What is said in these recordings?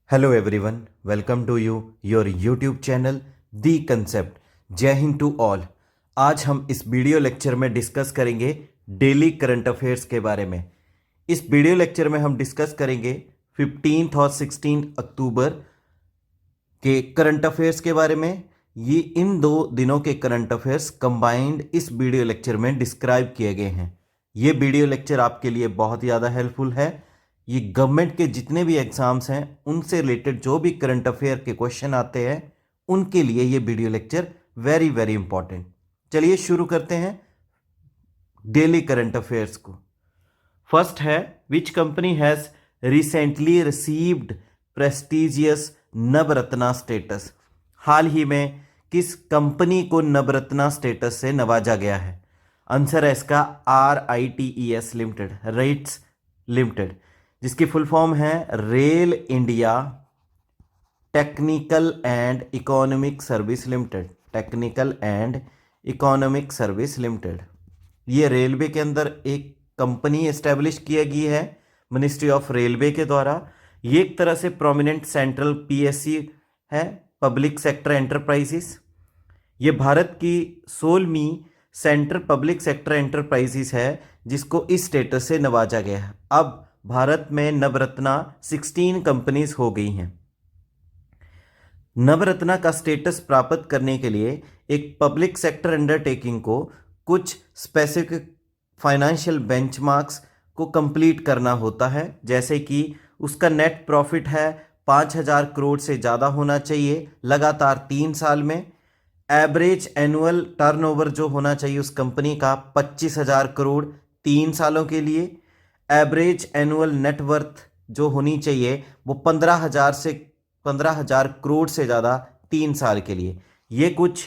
Hello everyone, welcome to your YouTube channel the concept. जय हिंद to all. आज हम इस वीडियो लेक्चर में डिस्कस करेंगे डेली करंट अफेयर्स के बारे में। इस वीडियो लेक्चर में हम डिस्कस करेंगे 15 और 16 अक्टूबर के करंट अफेयर्स के बारे में। ये इन दो दिनों के करंट अफेयर्स कंबाइंड इस वीडियो लेक्चर में डिस्क्राइब किए गए हैं। ये वीडियो लेक्चर आपके लिए बहुत ज़्यादा हेल्पफुल है। ये गवर्नमेंट के जितने भी एग्जाम्स हैं उनसे रिलेटेड जो भी करंट अफेयर के क्वेश्चन आते हैं उनके लिए ये video lecture very very important. चलिए शुरू करते हैं डेली करंट अफेयर्स को। फर्स्ट है, which company has recently received prestigious Navratna status. हाल ही में किस कंपनी को नवरत्ना स्टेटस से नवाजा गया है? आंसर है इसका RITES लिमिटेड, रेट्स लिमिटेड, जिसकी फुल फॉर्म है rail India technical and economic service limited. Technical and economic service limited. ये रेलवे के अंदर एक कंपनी एस्टेब्लिश की गई है मिनिस्ट्री ऑफ रेलवे के द्वारा। ये एक तरह से प्रोमिनेंट सेंट्रल PSC है, पब्लिक सेक्टर एंटरप्राइजेस। ये भारत की 16वीं सेंट्रल पब्लिक सेक्टर एंटरप्राइजेस है जिसको इस स्टेटस से नवाजा गया है। अब भारत में नवरत्ना 16 कंपनीज हो गई हैं। नवरत्ना का स्टेटस प्राप्त करने के लिए एक पब्लिक सेक्टर अंडरटेकिंग को कुछ स्पेसिफिक फाइनेंशियल बेंचमार्क्स को कंप्लीट करना होता है, जैसे कि उसका नेट प्रॉफिट है 5,000 करोड़ से ज़्यादा होना चाहिए लगातार 3 साल में। एवरेज एनुअल टर्नओवर जो होना चाहिए उस कंपनी का 25,000 करोड़ 3 सालों के लिए। एवरेज एनुअल नेटवर्थ जो होनी चाहिए वो 15,000 करोड़ से ज़्यादा 3 साल के लिए। ये कुछ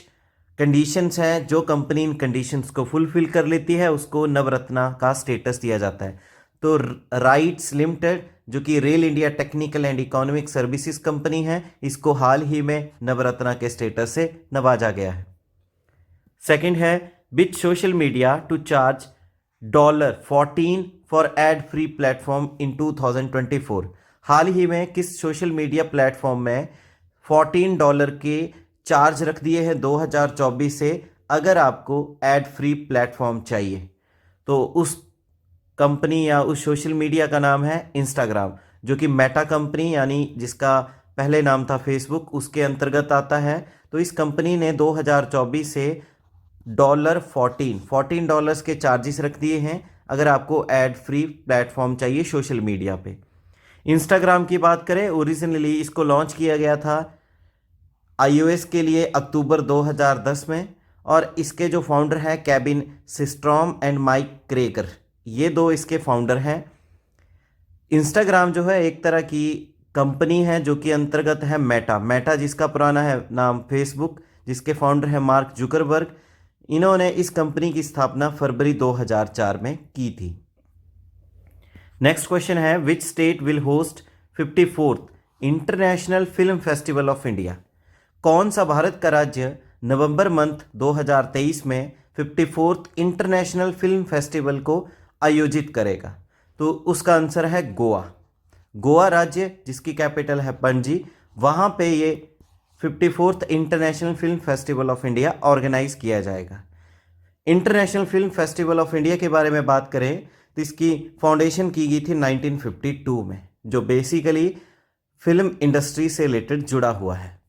कंडीशंस हैं, जो कंपनी इन कंडीशंस को फुलफिल कर लेती है उसको नवरत्ना का स्टेटस दिया जाता है। तो राइट्स लिमिटेड जो कि rail India technical and economic services company है, इसको हाल ही में नवरत्ना के स्टेटस से नवाजा गया है। सेकंड है, which social media to charge $14 for ad free platform in 2024। हाल ही में किस सोशल मीडिया प्लेटफॉर्म में $14 के चार्ज रख दिए हैं 2024 से अगर आपको एड फ्री प्लेटफॉर्म चाहिए? तो उस कंपनी या उस सोशल मीडिया का नाम है इंस्टाग्राम, जो कि मेटा कंपनी यानी जिसका पहले नाम था फेसबुक उसके अंतर्गत आता है। तो इस कंपनी ने 2024 से $14 के चार्जेस रख दिए हैं अगर आपको एड फ्री प्लेटफॉर्म चाहिए सोशल मीडिया पे। इंस्टाग्राम की बात करें, ओरिजिनली इसको लॉन्च किया गया था iOS के लिए अक्टूबर 2010 में, और इसके जो फाउंडर हैं केविन सिस्ट्रॉम एंड माइक क्रेगर, ये दो इसके फाउंडर हैं। इंस्टाग्राम जो है एक तरह की कंपनी है जो कि अंतर्गत है मेटा जिसका पुराना है नाम फेसबुक, जिसके फाउंडर है मार्क जुकरबर्ग। इन्होंने इस कंपनी की स्थापना फरवरी 2004 में की थी। नेक्स्ट क्वेश्चन है, which state will host 54th international film festival of India. कौन सा भारत का राज्य नवंबर मंथ 2023 में 54th इंटरनेशनल फिल्म फेस्टिवल को आयोजित करेगा? तो उसका आंसर है गोवा। गोवा राज्य जिसकी कैपिटल है पणजी, वहाँ पे ये 54th international film festival of India organise किया जाएगा। International film festival of India के बारे में बात करें तो इसकी फाउंडेशन की गई थी 1952 में, जो बेसिकली फिल्म इंडस्ट्री से रिलेटेड जुड़ा हुआ है।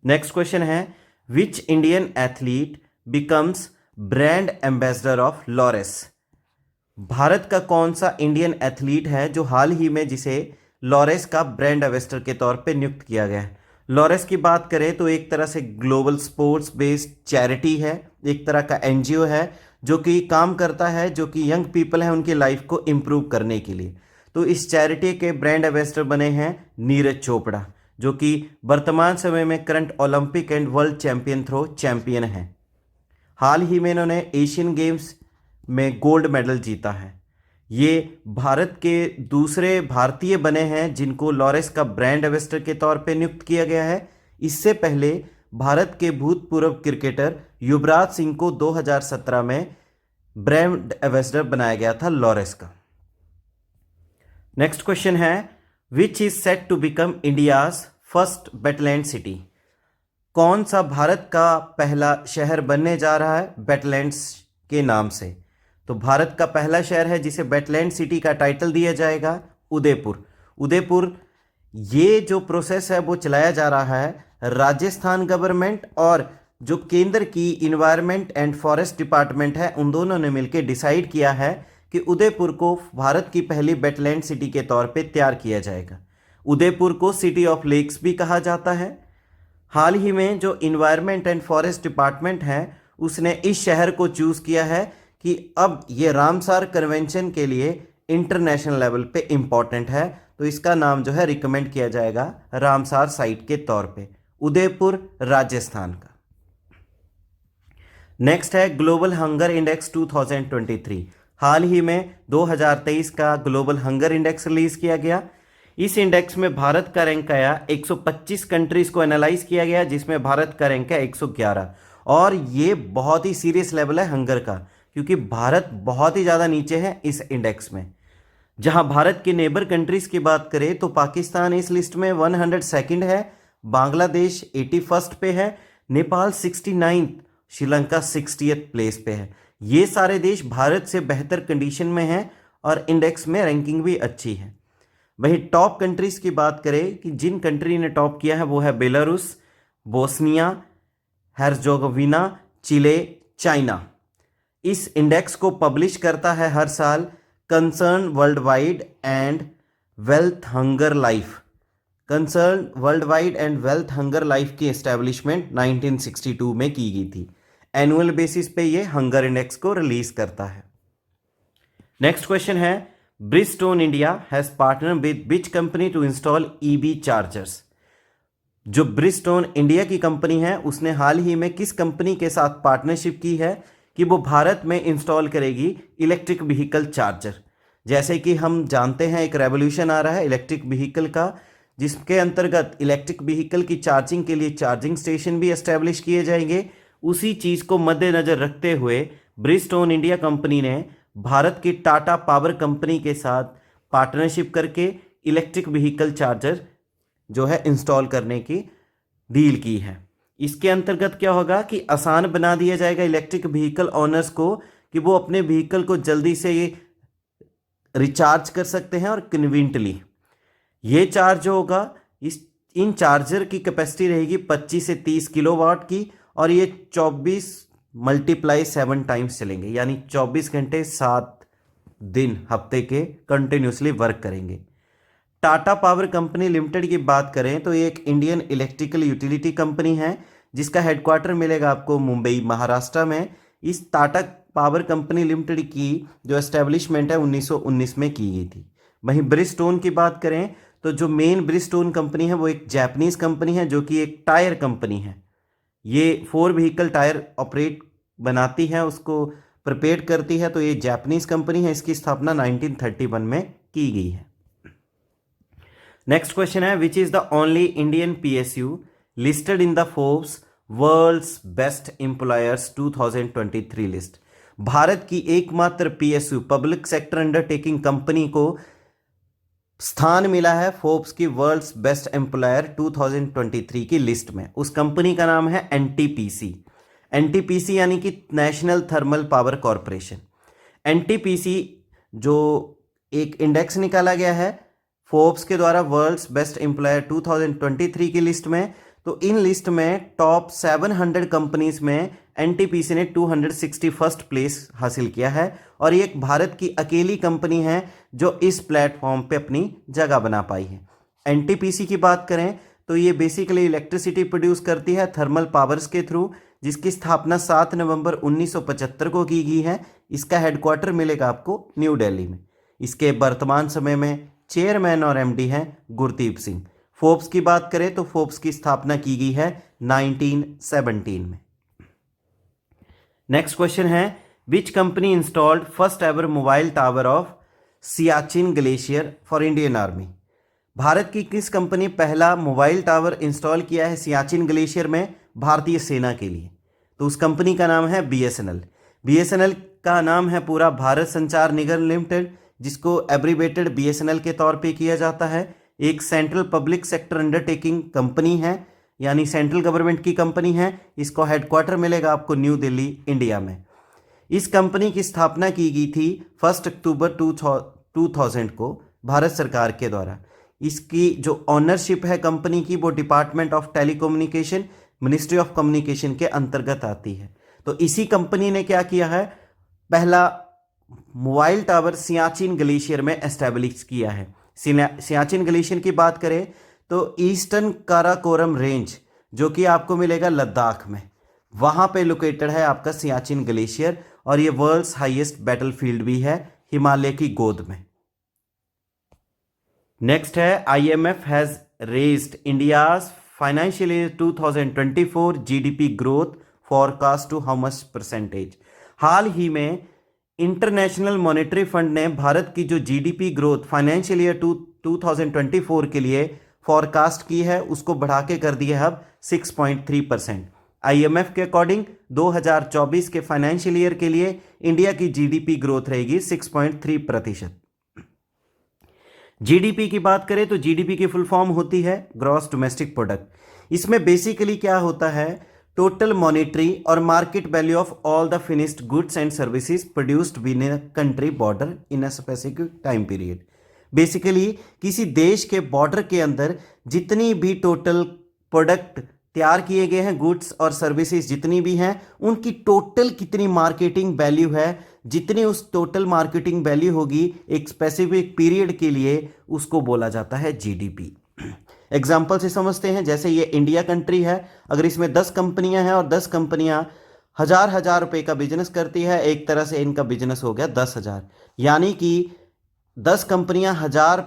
नेक्स्ट क्वेश्चन है, which Indian athlete becomes brand ambassador of Laureus. Bharat का कौन सा इंडियन एथलीट है जो हाल ही में जिसे लॉरेस का ब्रांड एम्बेसडर के तौर पे नियुक्त किया गया है? लॉरेस की बात करें तो एक तरह से ग्लोबल स्पोर्ट्स बेस्ड चैरिटी है, एक तरह का NGO है जो कि काम करता है जो कि यंग पीपल है उनकी लाइफ को इम्प्रूव करने के लिए। तो इस चैरिटी के ब्रांड एम्बेसडर बने हैं नीरज चोपड़ा, जो कि वर्तमान समय में current Olympic and world champion throw champion हैं। हाल ही में इन्होंने एशियन गेम्स में गोल्ड मेडल जीता है। ये भारत के दूसरे भारतीय बने हैं जिनको लॉरेस का ब्रांड एम्बेसडर के तौर पे नियुक्त किया गया है। इससे पहले भारत के भूतपूर्व क्रिकेटर युवराज सिंह को 2017 में ब्रांड एम्बेसडर बनाया गया था लॉरेस का। नेक्स्ट क्वेश्चन है, which is set to become India's first wetland city. कौन सा भारत का पहला शहर बनने जा रहा है वेटलैंड्स के नाम से? तो भारत का पहला शहर है जिसे वेटलैंड सिटी का टाइटल दिया जाएगा उदयपुर। उदयपुर, ये जो प्रोसेस है वो चलाया जा रहा है राजस्थान गवर्नमेंट और जो केंद्र की इन्वायरमेंट एंड फॉरेस्ट डिपार्टमेंट है उन दोनों ने मिलकर डिसाइड किया है कि उदयपुर को भारत की पहली वेटलैंड सिटी के तौर पे तैयार किया जाएगा। उदयपुर को सिटी ऑफ लेक्स भी कहा जाता है। हाल ही में जो इन्वायरमेंट एंड फॉरेस्ट डिपार्टमेंट है उसने इस शहर को चूज़ किया है कि अब ये रामसार कन्वेंशन के लिए इंटरनेशनल लेवल पे इम्पॉर्टेंट है, तो इसका नाम जो है रिकमेंड किया जाएगा रामसार साइट के तौर पे, उदयपुर राजस्थान का। नेक्स्ट है ग्लोबल हंगर इंडेक्स 2023। हाल ही में 2023 का ग्लोबल हंगर इंडेक्स रिलीज किया गया। इस इंडेक्स में भारत का रैंक आया 125 कंट्रीज को एनालाइज किया गया जिसमें भारत का रैंक है 111। और ये बहुत ही सीरियस लेवल है हंगर का, क्योंकि भारत बहुत ही ज़्यादा नीचे है इस इंडेक्स में। जहां भारत के नेबर कंट्रीज की बात करें तो पाकिस्तान इस लिस्ट में 102nd है, बांग्लादेश 81st पे है, Nepal 69th, Sri Lanka 60th place पे है। ये सारे देश भारत से बेहतर कंडीशन में हैं और इंडेक्स में रैंकिंग भी अच्छी है। वहीं टॉप कंट्रीज की बात करें कि जिन कंट्री ने टॉप किया है वो है बेलारूस, बोस्निया हेर्ज़ेगोविना, चिले, चाइना। इस इंडेक्स को पब्लिश करता है हर साल concern world wide and wealth hunger life. Concern world wide and wealth hunger life की एस्टेब्लिशमेंट 1962 में की गई थी। एनुअल बेसिस पे ये हंगर इंडेक्स को रिलीज करता है। नेक्स्ट क्वेश्चन है Bridgestone India has partner with which company to install EV chargers. जो ब्रिजस्टोन इंडिया की कंपनी है उसने हाल ही में किस कंपनी के साथ पार्टनरशिप की है कि वो भारत में इंस्टॉल करेगी इलेक्ट्रिक व्हीकल चार्जर। जैसे कि हम जानते हैं एक रेवोल्यूशन आ रहा है इलेक्ट्रिक व्हीकल का, जिसके अंतर्गत इलेक्ट्रिक व्हीकल की चार्जिंग के लिए चार्जिंग स्टेशन भी एस्टेब्लिश किए जाएंगे। उसी चीज़ को मद्देनज़र रखते हुए ब्रिजस्टोन इंडिया कंपनी ने भारत की टाटा पावर कंपनी के साथ पार्टनरशिप करके इलेक्ट्रिक व्हीकल चार्जर जो है इंस्टॉल करने की डील की है। इसके अंतर्गत क्या होगा कि आसान बना दिया जाएगा इलेक्ट्रिक व्हीकल ओनर्स को कि वो अपने व्हीकल को जल्दी से रिचार्ज कर सकते हैं और कन्वीनियंटली। ये चार्ज होगा, इन चार्जर की कैपेसिटी रहेगी 25 से 30 किलोवाट की और ये 24 × 7 टाइम्स चलेंगे, यानी 24 घंटे 7 दिन हफ्ते के कंटिन्यूसली वर्क करेंगे। टाटा पावर कंपनी लिमिटेड की बात करें तो ये एक इंडियन इलेक्ट्रिकल यूटिलिटी कंपनी है जिसका हेडक्वार्टर मिलेगा आपको मुंबई महाराष्ट्र में। इस टाटा पावर कंपनी लिमिटेड की जो एस्टेब्लिशमेंट है 1919 में की गई थी। वहीं ब्रिजस्टोन की बात करें तो जो मेन ब्रिजस्टोन कंपनी है वो एक जापानीज कंपनी है जो कि एक टायर कंपनी है। ये 4 व्हीकल टायर ऑपरेट बनाती है, उसको प्रिपेयर करती है, तो ये जापानीज कंपनी है। इसकी स्थापना 1931 में की गई है। नेक्स्ट क्वेश्चन है which is the only Indian PSU listed in the Forbes world's best employers 2023 list. Bharat की एकमात्र PSU public sector undertaking company को स्थान मिला है फोर्ब्स की वर्ल्ड्स बेस्ट एम्प्लॉयर 2023 की लिस्ट में। उस कंपनी का नाम है NTPC। NTPC यानी कि national thermal power corporation. NTPC जो एक इंडेक्स निकाला गया है फोर्ब्स के द्वारा वर्ल्ड्स बेस्ट एम्प्लॉयर 2023 की लिस्ट में, तो इन लिस्ट में टॉप 700 कंपनीज में NTPC ने 261st प्लेस हासिल किया है और ये एक भारत की अकेली कंपनी है जो इस प्लेटफॉर्म पे अपनी जगह बना पाई है। NTPC की बात करें तो ये बेसिकली इलेक्ट्रिसिटी प्रोड्यूस करती है थर्मल पावर्स के थ्रू, जिसकी स्थापना 7 नवंबर 1975 को की गई है। इसका हेडक्वार्टर मिलेगा आपको न्यू दिल्ली में। इसके वर्तमान समय में चेयरमैन और MD हैं गुरदीप सिंह। फोर्ब्स की बात करें तो फोर्ब्स की स्थापना की गई है 1917 में। नेक्स्ट क्वेश्चन है which company installed first ever mobile tower of Siachen glacier for Indian army. Bharat की किस कंपनी पहला मोबाइल टावर इंस्टॉल किया है सियाचिन ग्लेशियर में भारतीय सेना के लिए? तो उस कंपनी का नाम है BSNL। BSNL का नाम है पूरा भारत संचार निगम लिमिटेड, जिसको एब्रीवेटेड BSNL के तौर पे किया जाता है। एक central public sector undertaking company है, यानी सेंट्रल गवर्नमेंट की कंपनी है। इसको हेडक्वार्टर मिलेगा आपको न्यू दिल्ली, इंडिया में। इस कंपनी की स्थापना की गई थी 1 अक्टूबर 2000 को भारत सरकार के द्वारा। इसकी जो ऑनरशिप है कंपनी की, वो department of telecommunication, ministry of communication के अंतर्गत आती है। तो इसी कंपनी ने क्या किया है, पहला मोबाइल टावर सियाचिन ग्लेशियर में एस्टेब्लिश किया है। सियाचिन ग्लेशियर की बात करें तो ईस्टर्न काराकोरम रेंज, जो कि आपको मिलेगा लद्दाख में, वहां पे लोकेटेड है आपका सियाचिन ग्लेशियर, और ये वर्ल्ड्स हाईएस्ट बैटलफील्ड भी है हिमालय की गोद में। नेक्स्ट है, IMF has raised India's financial year 2024 GDP growth forecast to how much percentage. हाल ही में इंटरनेशनल मॉनेटरी फंड ने भारत की जो GDP ग्रोथ फाइनेंशियल ईयर 2024 के लिए फॉरकास्ट की है, उसको बढ़ा के कर दिया है अब 6.3%। IMF के अकॉर्डिंग 2024 के फाइनेंशियल ईयर के लिए इंडिया की GDP ग्रोथ रहेगी 6.3%। GDP की बात करें तो GDP की फुल फॉर्म होती है ग्रॉस डोमेस्टिक प्रोडक्ट। इसमें बेसिकली क्या होता है, टोटल मॉनेटरी और market value of all the finished goods and services produced with in a country border in a specific time period. Basically किसी देश के बॉर्डर के अंदर जितनी भी टोटल प्रोडक्ट तैयार किए गए हैं, गुड्स और सर्विसेज जितनी भी हैं, उनकी टोटल कितनी मार्केटिंग वैल्यू है, जितनी उस टोटल मार्केटिंग वैल्यू होगी एक स्पेसिफिक पीरियड के लिए, उसको बोला जाता है GDP। एग्जाम्पल से समझते हैं, जैसे ये इंडिया कंट्री है, अगर इसमें 10 कंपनियां हैं और 10 कंपनियां हजार रुपए का बिजनेस करती है, एक तरह से इनका बिजनेस हो गया 10,000, यानी कि 10 कंपनियां 1000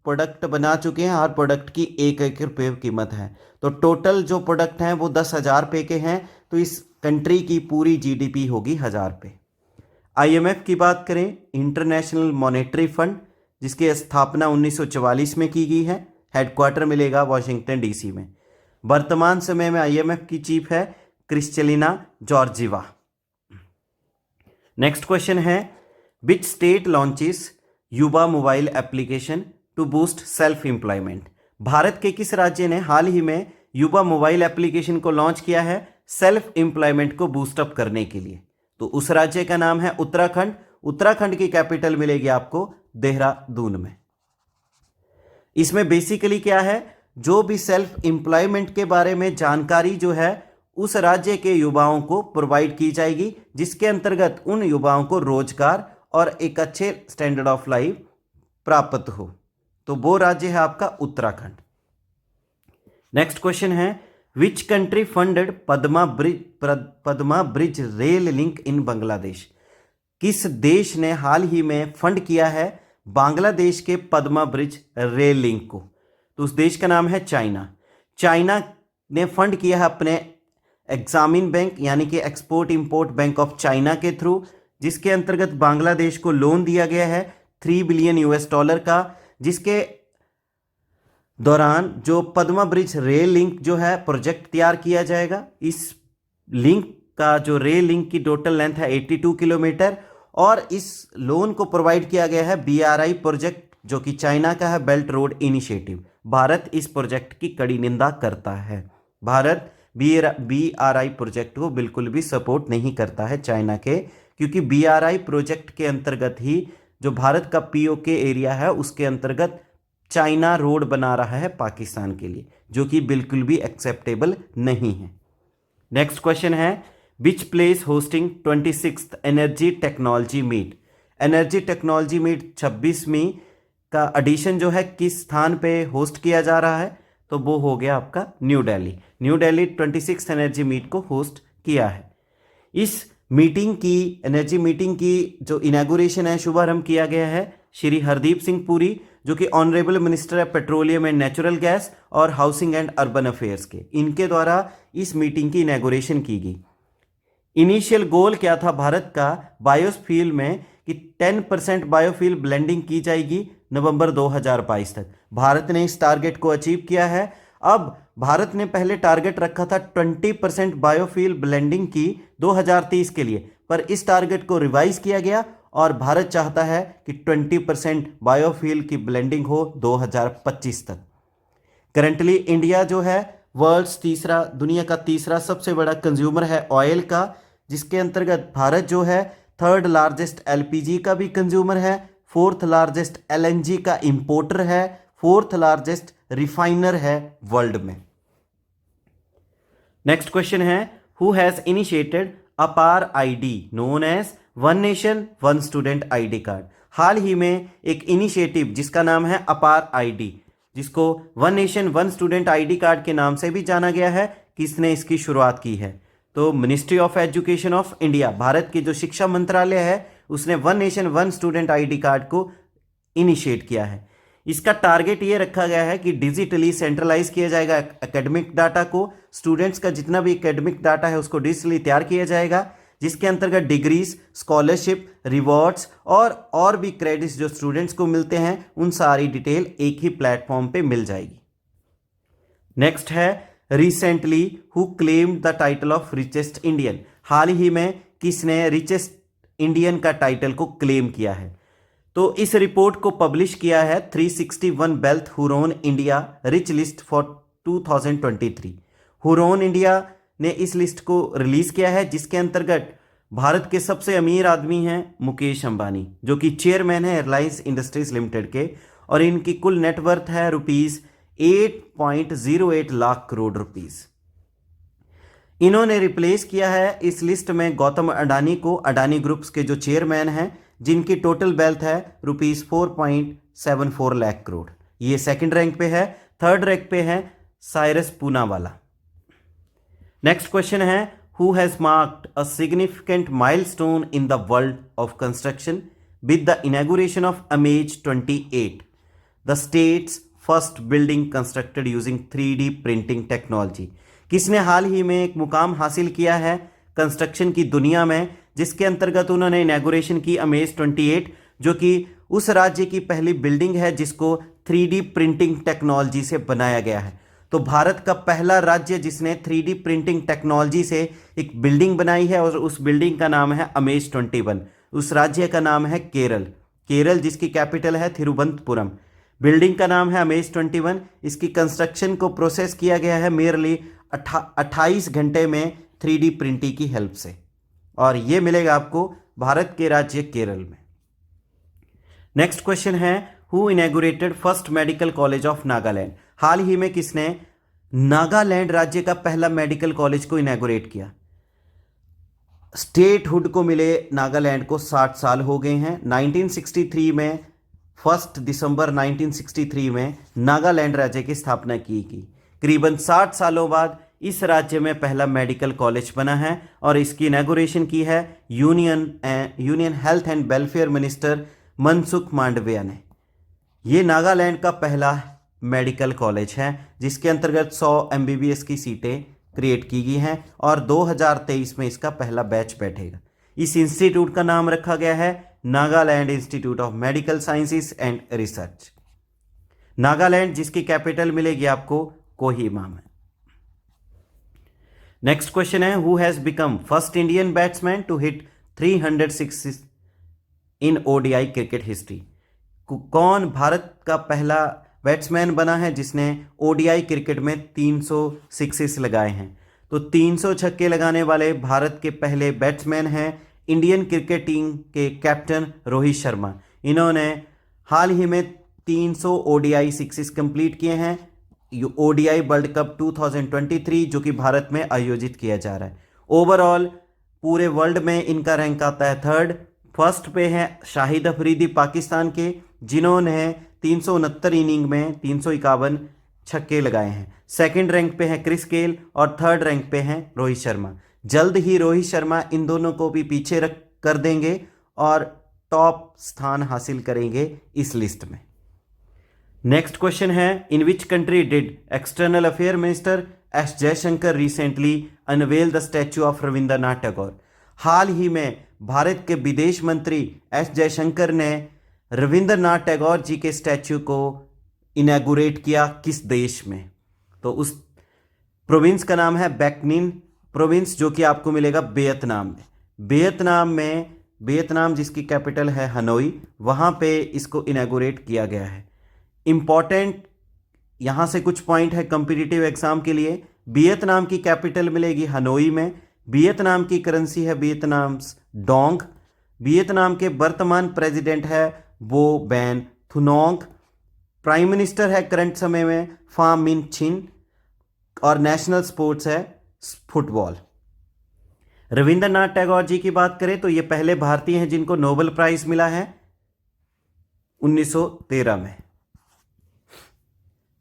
प्रोडक्ट बना चुके हैं, हर प्रोडक्ट की 1 रुपये कीमत है, तो टोटल जो प्रोडक्ट हैं वो 10,000 रुपये के हैं, तो इस कंट्री की पूरी GDP होगी 1000 रुपये। IMF की बात करें, इंटरनेशनल मॉनेटरी फंड, जिसकी स्थापना 1944 में की गई है, हेडक्वार्टर मिलेगा वाशिंगटन DC में। वर्तमान समय में IMF की चीफ है क्रिस्टलिना जॉर्जिवा। नेक्स्ट क्वेश्चन है, which state launches Yuva mobile application to boost self employment. Bharat के किस राज्य ने हाल ही में युवा मोबाइल एप्लीकेशन को लॉन्च किया है सेल्फ एम्प्लॉयमेंट को बूस्टअप करने के लिए? तो उस राज्य का नाम है उत्तराखंड। उत्तराखंड की कैपिटल मिलेगी आपको देहरादून में। इसमें बेसिकली क्या है, जो भी सेल्फ एम्प्लॉयमेंट के बारे में जानकारी जो है उस राज्य के युवाओं को प्रोवाइड की जाएगी, जिसके अंतर्गत उन युवाओं को रोजगार और एक अच्छे स्टैंडर्ड ऑफ लाइफ प्राप्त हो। तो वो राज्य है आपका उत्तराखंड। नेक्स्ट क्वेश्चन है, which country funded Padma bridge rail link in Bangladesh. किस देश ने हाल ही में फंड किया है बांग्लादेश के पद्मा ब्रिज रेल लिंक को? तो उस देश का नाम है चाइना। चाइना ने फंड किया है अपने एग्जामिन बैंक, यानी कि export import bank of China के थ्रू, जिसके अंतर्गत बांग्लादेश को लोन दिया गया है $3 बिलियन का, जिसके दौरान जो पद्मा ब्रिज रेल लिंक जो है प्रोजेक्ट तैयार किया जाएगा। इस लिंक का जो रेल लिंक की टोटल लेंथ है 82 किलोमीटर, और इस लोन को प्रोवाइड किया गया है BRI प्रोजेक्ट, जो कि चाइना का है, बेल्ट रोड इनिशिएटिव। भारत इस प्रोजेक्ट की कड़ी निंदा करता है। भारत BRI प्रोजेक्ट को बिल्कुल भी सपोर्ट नहीं करता है चाइना के, क्योंकि BRI प्रोजेक्ट के अंतर्गत ही जो भारत का POK एरिया है उसके अंतर्गत चाइना रोड बना रहा है पाकिस्तान के लिए, जो कि बिल्कुल भी एक्सेप्टेबल नहीं है। नेक्स्ट क्वेश्चन है, which place hosting 26th energy technology meet. Energy technology meet 26वीं का एडिशन जो है किस स्थान पे होस्ट किया जा रहा है? तो वो हो गया आपका New Delhi. New Delhi 26th energy meet को होस्ट किया है। इस मीटिंग की, एनर्जी मीटिंग की जो इनॉग्रेशन है, शुभारंभ किया गया है श्री हरदीप सिंह पुरी, जो कि honourable minister of petroleum and natural gas और हाउसिंग एंड अर्बन अफेयर्स के, इनके द्वारा इस मीटिंग की इनॉग्रेशन की गई। इनिशियल गोल क्या था भारत का बायोफ्यूल में कि 10% बायोफ्यूल ब्लेंडिंग की जाएगी नवंबर 2022 तक। भारत ने इस टारगेट को अचीव किया है। अब भारत ने पहले टारगेट रखा था 20% बायोफ्यूल ब्लेंडिंग की 2030 के लिए, पर इस टारगेट को रिवाइज किया गया और भारत चाहता है कि 20% बायोफ्यूल की ब्लेंडिंग हो 2025 तक। करंटली इंडिया जो है दुनिया का तीसरा सबसे बड़ा कंज्यूमर है ऑयल का, जिसके अंतर्गत भारत जो है थर्ड लार्जेस्ट एलपीजी का भी कंज्यूमर है, फोर्थ लार्जेस्ट एलएनजी का इंपोर्टर है, फोर्थ लार्जेस्ट रिफाइनर है वर्ल्ड में। नेक्स्ट क्वेश्चन है, who has initiated APAAR ID known as one nation one student ID card. हाल ही में एक इनिशिएटिव जिसका नाम है अपार आईडी, जिसको one nation one student ID card के नाम से भी जाना गया है, किसने इसकी शुरुआत की है? तो ministry of education of India, Bharat की जो शिक्षा मंत्रालय है, उसने one nation one student ID card को इनिशिएट किया है। इसका टारगेट ये रखा गया है कि डिजिटली सेंट्रलाइज किया जाएगा एकेडमिक डाटा को, स्टूडेंट्स का जितना भी एकेडमिक डाटा है उसको डिजिटली तैयार किया जाएगा, जिसके अंतर्गत डिग्रीज, स्कॉलरशिप, रिवॉर्ड्स और भी क्रेडिट्स जो स्टूडेंट्स को मिलते हैं उन सारी डिटेल एक ही प्लेटफॉर्म पे मिल जाएगी। नेक्स्ट है, recently who claimed the title of richest Indian. हाल ही में किसने रिचेस्ट इंडियन का टाइटल को क्लेम किया है? तो इस रिपोर्ट को पब्लिश किया है 361 wealth Hurun India rich list for 2023। Hurun India ने इस लिस्ट को रिलीज किया है, जिसके अंतर्गत भारत के सबसे अमीर आदमी हैं मुकेश अंबानी, जो कि चेयरमैन है रिलायंस इंडस्ट्रीज लिमिटेड के, और इनकी कुल नेटवर्थ है रुपीज 8.08 लाख करोड़ रुपीस। इन्होंने रिप्लेस किया है इस लिस्ट में गौतम अडानी को, अडानी ग्रुप्स के जो चेयरमैन हैं, जिनकी टोटल वेल्थ है रुपीज 4.74 लाख करोड़। ये सेकंड रैंक पे है। थर्ड रैंक पे है साइरस पूनावाला। नेक्स्ट क्वेश्चन है, who has marked a significant milestone in the world of construction with the inauguration of amaze 28, the states first building constructed using 3D printing technology. किसने हाल ही में एक मुकाम हासिल किया है कंस्ट्रक्शन की दुनिया में, जिसके अंतर्गत उन्होंने इनॉग्रेशन की अमेज 28, जो कि उस राज्य की पहली बिल्डिंग है जिसको 3D प्रिंटिंग टेक्नोलॉजी से बनाया गया है। तो भारत का पहला राज्य जिसने 3D प्रिंटिंग टेक्नोलॉजी से एक बिल्डिंग बनाई है, और उस बिल्डिंग का नाम है अमेज 21। उस राज्य का नाम है केरल, जिसकी कैपिटल है थिरुवनंतपुरम। बिल्डिंग का नाम है अमेज 21। इसकी कंस्ट्रक्शन को प्रोसेस किया गया है मेयरली 28 घंटे में 3D प्रिंटिंग की हेल्प से, और ये मिलेगा आपको भारत के राज्य केरल में। नेक्स्ट क्वेश्चन है, who inaugurated first medical college of Nagaland. हाल ही में किसने नागालैंड राज्य का पहला मेडिकल कॉलेज को इनॉग्रेट किया? स्टेटहुड को मिले नागालैंड को 60 साल हो गए हैं। 1963 में 1 दिसंबर 1963 में नागालैंड राज्य की स्थापना की गई। करीबन 60 सालों बाद इस राज्य में पहला मेडिकल कॉलेज बना है, और इसकी इनॉग्रेशन की है union health and welfare minister Mansukh Mandaviya ने। ये नागालैंड का पहला मेडिकल कॉलेज है, जिसके अंतर्गत 100 MBBS की सीटें क्रिएट की गई हैं, और 2023 में इसका पहला बैच बैठेगा। इस इंस्टीट्यूट का नाम रखा गया है Nagaland institute of medical sciences and research. Nagaland, जिसकी कैपिटल मिलेगी आपको कोहिमा में। नेक्स्ट क्वेश्चन है, who has become first Indian batsman to hit 300 sixes in ODI cricket history. कौन भारत का पहला बैट्समैन बना है जिसने ODI क्रिकेट में 300 सिक्सेस लगाए हैं? तो 300 छक्के लगाने वाले भारत के पहले बैट्समैन हैं इंडियन क्रिकेट टीम के कैप्टन रोहित शर्मा। इन्होंने हाल ही में 300 ODI सिक्सेस कंप्लीट किए हैं। ODI वर्ल्ड कप 2023 जो कि भारत में आयोजित किया जा रहा है। ओवरऑल पूरे वर्ल्ड में इनका रैंक आता है थर्ड। फर्स्ट पे है शाहिद अफरीदी पाकिस्तान के, जिन्होंने 369 इनिंग में 351 छक्के लगाए हैं। सेकंड रैंक पे है क्रिस गेल, और थर्ड रैंक पे है रोहित शर्मा। जल्द ही रोहित शर्मा इन दोनों को भी पीछे रख कर देंगे और टॉप स्थान हासिल करेंगे इस लिस्ट में। नेक्स्ट क्वेश्चन है, in which country did external affair minister S Jaishankar recently unveil the statue of Rabindranath Tagore. हाल ही में भारत के विदेश मंत्री एस जयशंकर ने रविंद्रनाथ टैगोर जी के स्टैच्यू को इनॉग्रेट किया किस देश में? तो उस प्रोविंस का नाम है बैक निन प्रोविंस, जो कि आपको मिलेगा वियतनाम में। वियतनाम में वियतनाम जिसकी कैपिटल है हनोई, वहाँ पे इसको इनॉग्रेट किया गया है। इम्पॉर्टेंट यहाँ से कुछ पॉइंट है कॉम्पिटिटिव एग्जाम के लिए। वियतनाम की कैपिटल मिलेगी हनोई में। वियतनाम की करेंसी है वियतनाम्स डोंग। वियतनाम के वर्तमान प्रेसिडेंट है वो बैन थुनोंग। प्राइम मिनिस्टर है करंट समय में फाम मिन छिन। और नेशनल स्पोर्ट्स है फुटबॉल। रविंद्रनाथ टैगोर जी की बात करें तो ये पहले भारतीय हैं जिनको नोबेल प्राइज मिला है 1913 में।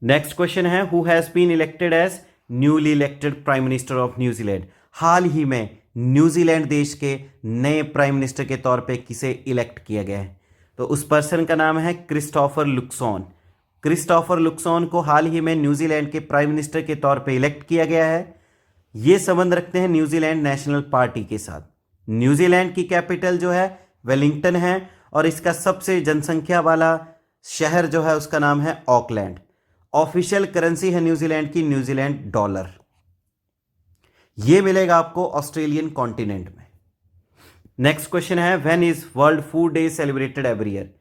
नेक्स्ट क्वेश्चन है, who has been elected as newly elected prime minister of New Zealand. हाल ही में न्यूजीलैंड देश के नए प्राइम मिनिस्टर के तौर पे किसे इलेक्ट किया गया है? तो उस पर्सन का नाम है क्रिस्टोफर लुक्सॉन। क्रिस्टोफर लुक्सॉन को हाल ही में न्यूजीलैंड के प्राइम मिनिस्टर के तौर पे इलेक्ट किया गया है। ये संबंध रखते हैं न्यूजीलैंड नेशनल पार्टी के साथ। न्यूजीलैंड की कैपिटल जो है वेलिंगटन है और इसका सबसे जनसंख्या वाला शहर जो है उसका नाम है ऑकलैंड। ऑफिशियल करेंसी है न्यूजीलैंड की न्यूजीलैंड डॉलर। यह मिलेगा आपको ऑस्ट्रेलियन कॉन्टिनेंट में। नेक्स्ट क्वेश्चन है, when is world food day celebrated every year.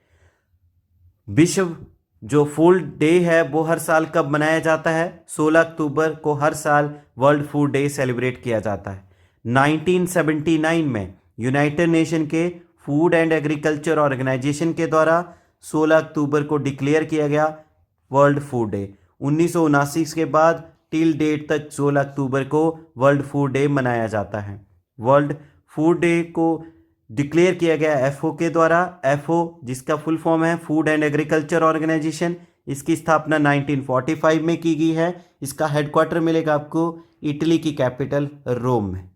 विश्व जो फूड डे है वो हर साल कब मनाया जाता है? 16 अक्टूबर को हर साल वर्ल्ड फूड डे सेलिब्रेट किया जाता है। 1979 में यूनाइटेड नेशन के फूड एंड एग्रीकल्चर ऑर्गेनाइजेशन के द्वारा 16 अक्टूबर को डिक्लेयर किया गया वर्ल्ड फूड डे। 1979 के बाद टिल डेट तक 16 अक्टूबर को वर्ल्ड फूड डे मनाया जाता है। वर्ल्ड फूड डे को डिक्लेयर किया गया एफओ के द्वारा। एफओ जिसका फुल फॉर्म है फूड एंड एग्रीकल्चर ऑर्गेनाइजेशन। इसकी स्थापना 1945 में की गई है। इसका हेडक्वार्टर मिलेगा आपको इटली की कैपिटल रोम में।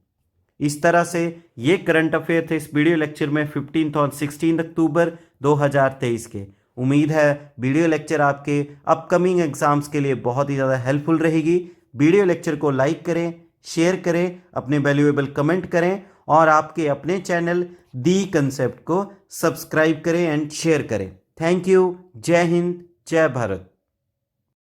इस तरह से ये करंट अफेयर थे इस वीडियो लेक्चर में 15 और 16 अक्टूबर 2023 के। उम्मीद है वीडियो लेक्चर आपके अपकमिंग एग्जाम्स के लिए बहुत ही ज़्यादा हेल्पफुल रहेगी। वीडियो लेक्चर को लाइक करें, शेयर करें, अपने वैल्यूएबल कमेंट करें और आपके अपने चैनल दी कंसेप्ट को सब्सक्राइब करें एंड शेयर करें। Thank you. जय हिंद, जय भारत।